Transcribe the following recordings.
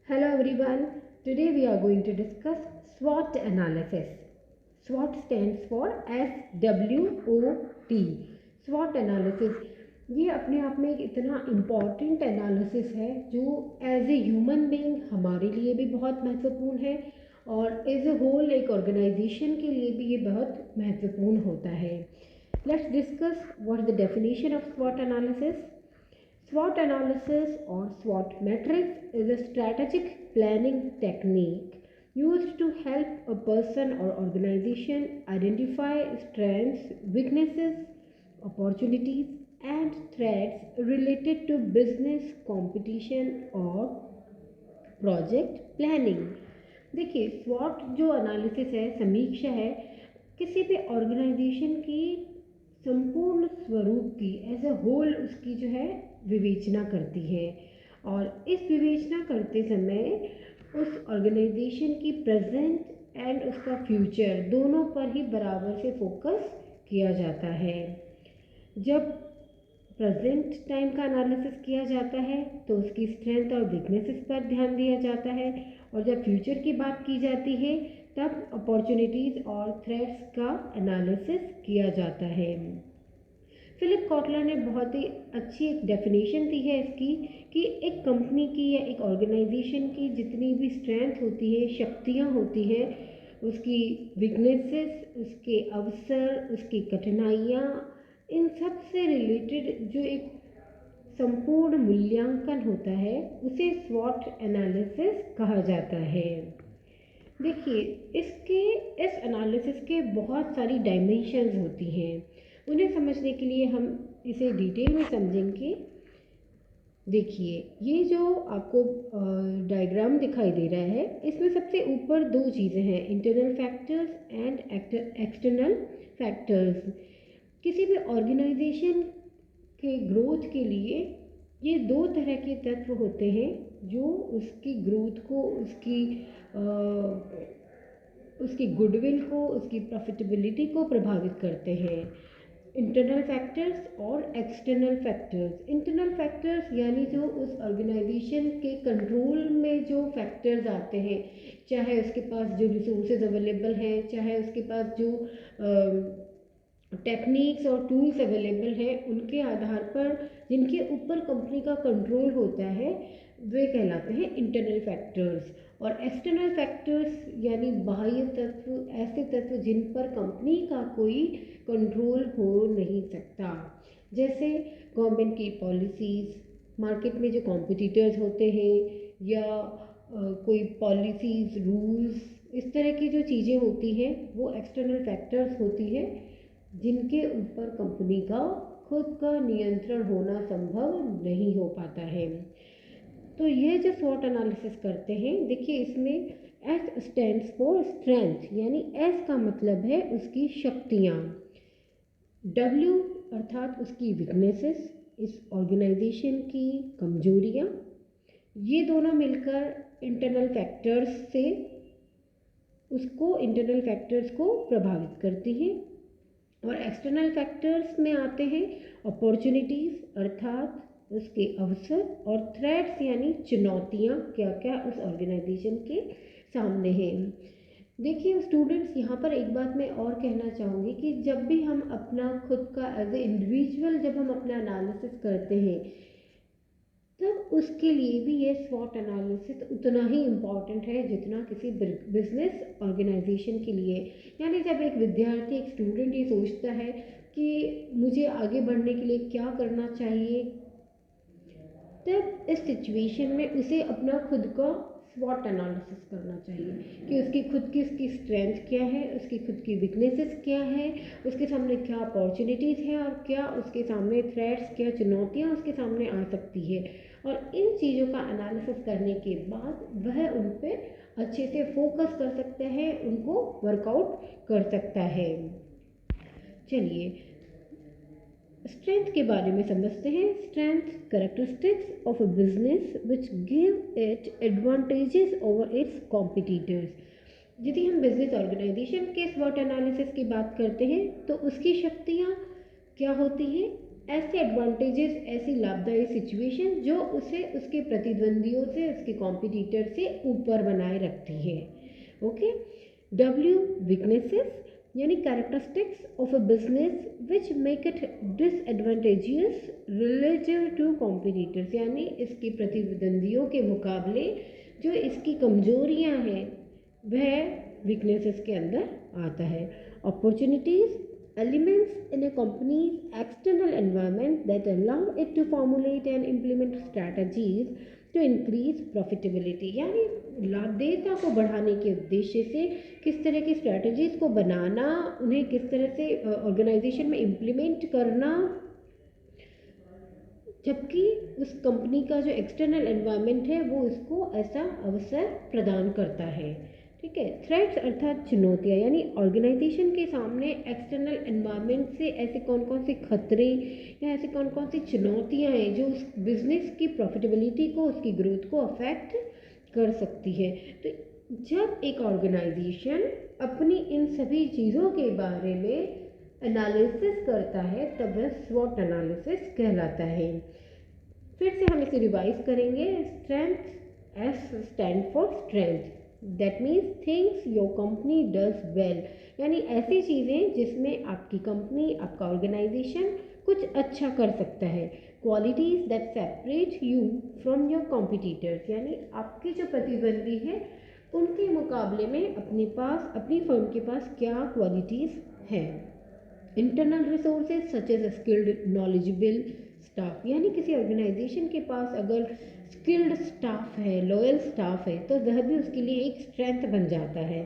Hello everyone. Today we are going to discuss SWOT analysis. SWOT stands for SWOT. SWOT analysis ये अपने आप में एक इतना इम्पॉर्टेंट एनालिसिस है जो एज ए ह्यूमन बीइंग हमारे लिए भी बहुत महत्वपूर्ण है और एज ए होल एक ऑर्गेनाइजेशन के लिए भी ये बहुत महत्वपूर्ण होता है. Let's discuss what is the definition of SWOT analysis. SWOT analysis or SWOT matrix is a strategic planning technique used to help a person or organization identify strengths, weaknesses, opportunities, and threats related to business, competition or project planning. देखिए स्वॉट जो analysis है, समीक्षा है, किसी भी organisation की संपूर्ण स्वरूप की एज ए होल उसकी जो है विवेचना करती है और इस विवेचना करते समय उस ऑर्गेनाइजेशन की प्रेजेंट एंड उसका फ्यूचर दोनों पर ही बराबर से फोकस किया जाता है. जब प्रेजेंट टाइम का एनालिसिस किया जाता है तो उसकी स्ट्रेंथ और वीकनेसेस पर ध्यान दिया जाता है और जब फ्यूचर की बात की जाती है तब अपॉर्चुनिटीज़ और थ्रेट्स का एनालिसिस किया जाता है. फिलिप कॉटलर ने बहुत ही अच्छी एक डेफिनेशन दी है इसकी कि एक कंपनी की या एक ऑर्गेनाइजेशन की जितनी भी स्ट्रेंथ होती है, शक्तियाँ होती हैं, उसकी वीकनेसेस, उसके अवसर, उसकी कठिनाइयाँ, इन सब से रिलेटेड जो एक संपूर्ण मूल्यांकन होता है उसे स्वॉट एनालिसिस कहा जाता है. देखिए इस एनालिसिस के बहुत सारी डायमेंशंस होती हैं. उन्हें समझने के लिए हम इसे डिटेल में समझेंगे. देखिए ये जो आपको डायग्राम दिखाई दे रहा है इसमें सबसे ऊपर दो चीज़ें हैं, internal factors and external factors. किसी भी ऑर्गेनाइजेशन के ग्रोथ के लिए ये दो तरह के तत्व होते हैं जो उसकी ग्रोथ को, उसकी गुडविल को, उसकी प्रॉफिटेबिलिटी को प्रभावित करते हैं. इंटरनल फैक्टर्स और एक्सटर्नल फैक्टर्स. इंटरनल फैक्टर्स यानी जो उस ऑर्गेनाइजेशन के कंट्रोल में जो फैक्टर्स आते हैं, चाहे उसके पास जो रिसोर्सेज अवेलेबल हैं, चाहे उसके पास जो टेक्निक्स और टूल्स अवेलेबल हैं, उनके आधार पर जिनके ऊपर कंपनी का कंट्रोल होता है वे कहलाते हैं इंटरनल फैक्टर्स. और एक्सटर्नल फैक्टर्स यानी बाह्य तत्व, ऐसे तत्व जिन पर कंपनी का कोई कंट्रोल हो नहीं सकता, जैसे गवर्नमेंट की पॉलिसीज़, मार्केट में जो कॉम्पिटिटर्स होते हैं या कोई पॉलिसीज़, रूल्स, इस तरह की जो चीज़ें होती हैं वो एक्सटर्नल फैक्टर्स होती हैं जिनके ऊपर कंपनी का खुद का नियंत्रण होना संभव नहीं हो पाता है. तो ये जो स्वॉट एनालिसिस करते हैं, देखिए इसमें एस स्टैंड्स फॉर स्ट्रेंथ, यानी एस का मतलब है उसकी शक्तियाँ, डब्ल्यू अर्थात उसकी वीकनेसेस, इस ऑर्गेनाइजेशन की कमजोरियाँ, ये दोनों मिलकर इंटरनल फैक्टर्स को प्रभावित करती हैं. और एक्सटर्नल फैक्टर्स में आते हैं अपॉर्चुनिटीज़ अर्थात उसके अवसर, और थ्रेट्स यानी चुनौतियाँ क्या क्या उस ऑर्गेनाइजेशन के सामने हैं. देखिए स्टूडेंट्स, यहाँ पर एक बात मैं और कहना चाहूँगी कि जब भी हम अपना खुद का एज ए इंडिविजुअल जब हम अपना एनालिसिस करते हैं तब उसके लिए भी ये स्वॉट एनालिसिस उतना ही इम्पॉर्टेंट है जितना किसी बिजनेस ऑर्गेनाइजेशन के लिए. यानी जब एक विद्यार्थी, एक स्टूडेंट ये सोचता है कि मुझे आगे बढ़ने के लिए क्या करना चाहिए, तब इस सिचुएशन में उसे अपना खुद का स्वॉट एनालिसिस करना चाहिए कि उसकी खुद की उसकी स्ट्रेंथ क्या है, उसकी खुद की वीकनेसेस क्या है, उसके सामने क्या अपॉर्चुनिटीज़ हैं और क्या उसके सामने थ्रेट्स, क्या चुनौतियाँ उसके सामने आ सकती है. और इन चीज़ों का एनालिसिस करने के बाद वह उन पर अच्छे से फोकस कर सकता है, उनको वर्कआउट कर सकता है. चलिए स्ट्रेंथ के बारे में समझते हैं. Strength characteristics of a business which give it advantages over it's competitors. यदि हम बिजनेस ऑर्गेनाइजेशन के स्वॉट एनालिसिस की बात करते हैं तो उसकी शक्तियाँ क्या होती हैं, ऐसे एडवांटेजेस, ऐसी लाभदायी सिचुएशन जो उसे उसके प्रतिद्वंदियों से, उसके कॉम्पिटिटर से ऊपर बनाए रखती है। ओके। डब्ल्यू, वीकनेसेस, यानी characteristics of a business which make it disadvantageous relative to competitors, यानी इसके प्रतिद्वंदियों के मुकाबले जो इसकी कमजोरियां हैं वह वीकनेसेस के अंदर आता है। Opportunities, elements in a company's external environment that allow it to formulate and implement strategies to increase profitability, यानी लाभदेयता को बढ़ाने के उद्देश्य से किस तरह की स्ट्रैटेजीज को बनाना, उन्हें किस तरह से ऑर्गेनाइजेशन में इम्प्लीमेंट करना, जबकि उस कंपनी का जो एक्सटर्नल एनवायरनमेंट है वो इसको ऐसा अवसर प्रदान करता है। ठीक है। थ्रेट्स अर्थात चुनौतियाँ, यानी ऑर्गेनाइजेशन के सामने एक्सटर्नल एनवायरनमेंट से ऐसे कौन कौन से खतरे या ऐसे कौन कौन सी चुनौतियाँ हैं जो उस बिजनेस की प्रॉफिटेबिलिटी को, उसकी ग्रोथ को अफेक्ट कर सकती है। तो जब एक ऑर्गेनाइजेशन अपनी इन सभी चीज़ों के बारे में एनालिसिस करता है तब वह स्वॉट एनालिसिस कहलाता है। फिर से हम इसे रिवाइज करेंगे। Strength, S stand for strength, that means things your company does well, यानी ऐसी चीज़ें जिसमें आपकी कंपनी, आपका ऑर्गेनाइजेशन कुछ अच्छा कर सकता है। Qualities that separate you from your competitors, यानी आपके जो प्रतिद्वंदी हैं उनके मुकाबले में अपनी फर्म के पास क्या क्वालिटीज़ हैं। Internal resources such as skilled knowledgeable staff, यानी किसी ऑर्गेनाइजेशन के पास अगर स्किल्ड स्टाफ है, लॉयल स्टाफ है, तो वह भी उसके लिए एक स्ट्रेंथ बन जाता है।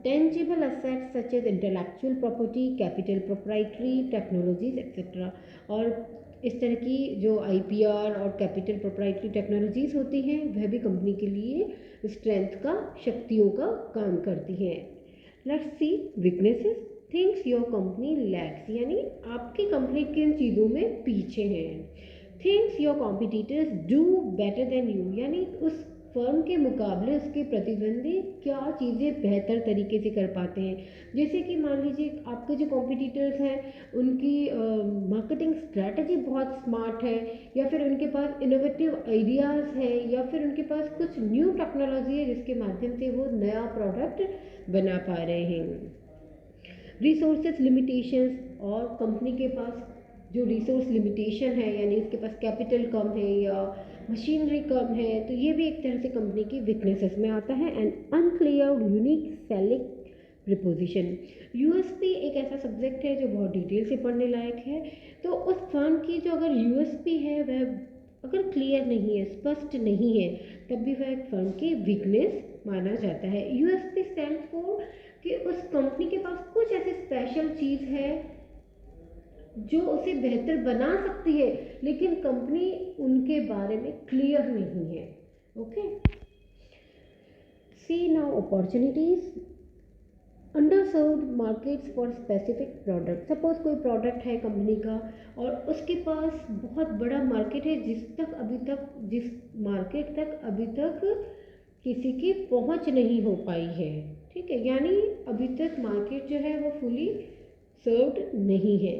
Tangible assets such as intellectual property, capital, proprietary technologies etcetera, और इस तरह की जो आईपीआर और कैपिटल प्रोप्राइटरी टेक्नोलॉजीज होती हैं वह भी कंपनी के लिए स्ट्रेंथ का, शक्तियों का काम करती हैं। Let's see weaknesses. Things your company lakhs, यानी आपकी कंपनी किन चीज़ों में पीछे हैं। Things your competitors do better than you, यानी उस फर्म के मुकाबले उसके प्रतिद्वंदी क्या चीज़ें बेहतर तरीके से कर पाते हैं। जैसे कि मान लीजिए आपके जो कॉम्पिटिटर्स हैं उनकी मार्केटिंग स्ट्रैटेजी बहुत स्मार्ट है, या फिर उनके पास इनोवेटिव आइडियाज़ हैं, या फिर उनके पास कुछ न्यू टेक्नोलॉजी है जिसके माध्यम से वो नया प्रोडक्ट बना पा रहे हैं। रिसोर्सेज लिमिटेशंस, और कंपनी के पास जो रिसोर्स लिमिटेशन है, यानी उसके पास कैपिटल कम है या मशीनरी कम है, तो ये भी एक तरह से कंपनी की वीकनेसेस में आता है। And unclear unique selling preposition, USP एक ऐसा सब्जेक्ट है जो बहुत डिटेल से पढ़ने लायक है। तो उस फर्म की जो अगर यूएसपी है वह अगर क्लियर नहीं है, स्पष्ट नहीं है, तब भी वह एक फर्म की वीकनेस माना जाता है। यूएसपी स्टैंड फॉर कि उस कंपनी के पास कुछ ऐसी स्पेशल चीज़ है जो उसे बेहतर बना सकती है, लेकिन कंपनी उनके बारे में क्लियर नहीं है। Okay. See now opportunities, underserved markets for specific product. Suppose कोई प्रोडक्ट है कंपनी का और उसके पास बहुत बड़ा मार्केट है जिस मार्केट तक अभी तक किसी की पहुंच नहीं हो पाई है। ठीक है, यानी अभी तक मार्केट जो है वो फुली सर्व्ड नहीं है।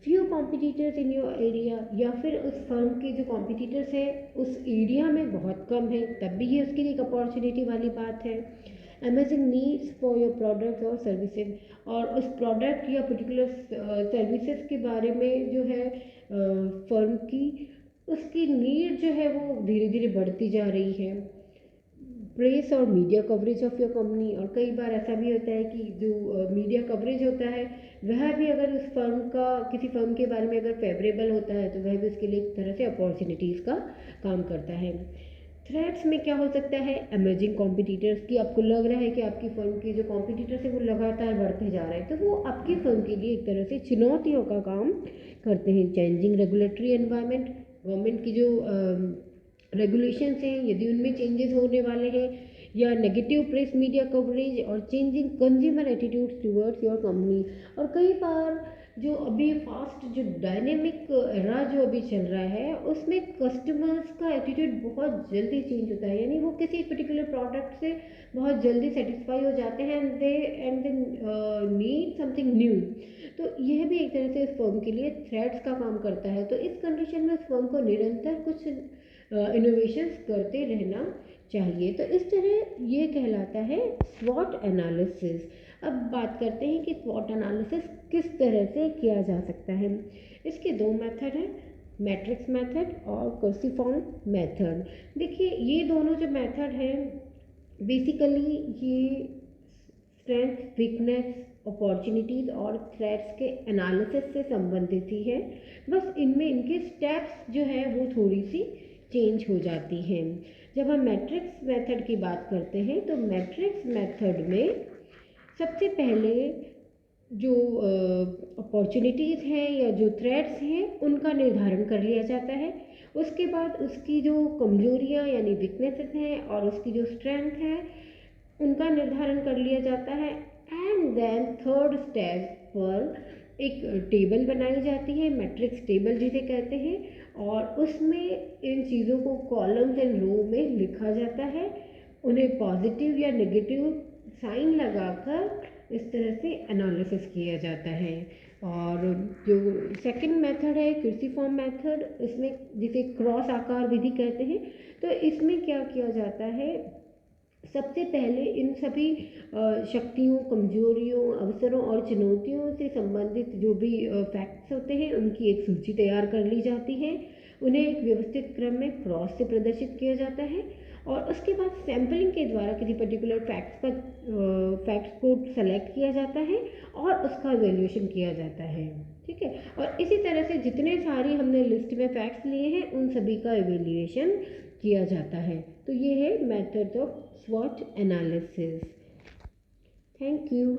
Few competitors in your area, या फिर उस फर्म के जो कॉम्पिटिटर्स है उस एरिया में बहुत कम है, तब भी ये उसके लिए एक अपॉर्चुनिटी वाली बात है। Amazing needs for your product और सर्विसेज, और उस प्रोडक्ट या पर्टिकुलर सर्विसेज के बारे में जो है फर्म की उसकी नीड जो है वो धीरे धीरे बढ़ती जा रही है। प्रेस और media coverage of your company, और कई बार ऐसा भी होता है कि जो मीडिया कवरेज होता है वह भी अगर उस फर्म का, किसी फर्म के बारे में अगर फेवरेबल होता है तो वह भी उसके लिए एक तरह से अपॉर्चुनिटीज़ का काम करता है। थ्रेट्स में क्या हो सकता है, एमर्जिंग कॉम्पिटिटर्स की, आपको लग रहा है कि आपकी फर्म के जो कॉम्पिटिटर्स है वो लगातार बढ़ते जा रहे हैं, तो वो आपकी फर्म के लिए एक तरह से चुनौतियों का काम करते हैं। चेंजिंग रेगुलेटरी एनवायरनमेंट, गवर्नमेंट की जो रेगुलेशंस हैं यदि उनमें चेंजेस होने वाले हैं, या नेगेटिव प्रेस मीडिया कवरेज और changing consumer attitudes towards your company. और कई बार जो अभी फास्ट जो डायनेमिक एरा जो अभी चल रहा है उसमें कस्टमर्स का एटीट्यूड बहुत जल्दी चेंज होता है, यानी वो किसी पर्टिकुलर प्रोडक्ट से बहुत जल्दी सेटिस्फाई हो जाते हैं and they need something new. तो यह भी एक तरह से उस फर्म के लिए थ्रेट्स का काम करता है। तो इस कंडीशन में उस फर्म को निरंतर कुछ इनोवेशंस करते रहना चाहिए। तो इस तरह ये कहलाता है स्वॉट एनालिसिस। अब बात करते हैं कि स्वॉट एनालिसिस किस तरह से किया जा सकता है। इसके दो मेथड हैं, मैट्रिक्स मेथड और कर्सिफॉर्म मेथड। देखिए ये दोनों जो मेथड हैं बेसिकली ये स्ट्रेंथ, वीकनेस, अपॉर्चुनिटीज़ और थ्रेट्स के एनालिसिस से संबंधित ही है। बस इनमें इनके स्टेप्स जो है वो थोड़ी सी चेंज हो जाती हैं। जब हम मैट्रिक्स मेथड की बात करते हैं तो मैट्रिक्स मेथड में सबसे पहले जो अपॉर्चुनिटीज़ हैं या जो थ्रेट्स हैं उनका निर्धारण कर लिया जाता है। उसके बाद उसकी जो कमजोरियां यानी वीकनेसेस हैं और उसकी जो स्ट्रेंथ है उनका निर्धारण कर लिया जाता है। एंड देन थर्ड स्टेप पर एक टेबल बनाई जाती है, मैट्रिक्स टेबल जिसे कहते हैं, और उसमें इन चीज़ों को कॉलम्स एंड रो में लिखा जाता है। उन्हें पॉजिटिव या नेगेटिव साइन लगाकर इस तरह से एनालिसिस किया जाता है। और जो सेकंड मेथड है क्रूसिफॉर्म मेथड, इसमें जिसे क्रॉस आकार विधि कहते हैं, तो इसमें क्या किया जाता है, सबसे पहले इन सभी शक्तियों, कमजोरियों, अवसरों और चुनौतियों से संबंधित जो भी फैक्ट्स होते हैं उनकी एक सूची तैयार कर ली जाती है। उन्हें एक व्यवस्थित क्रम में क्रॉस से प्रदर्शित किया जाता है और उसके बाद सैम्पलिंग के द्वारा किसी पर्टिकुलर फैक्ट्स को सेलेक्ट किया जाता है और उसका वैल्यूएशन किया जाता है। ठीक है, और इसी तरह से जितने सारी हमने लिस्ट में फैक्ट्स लिए हैं उन सभी का इवेल्युएशन किया जाता है। तो ये है मेथड ऑफ स्वॉट एनालिसिस। Thank you.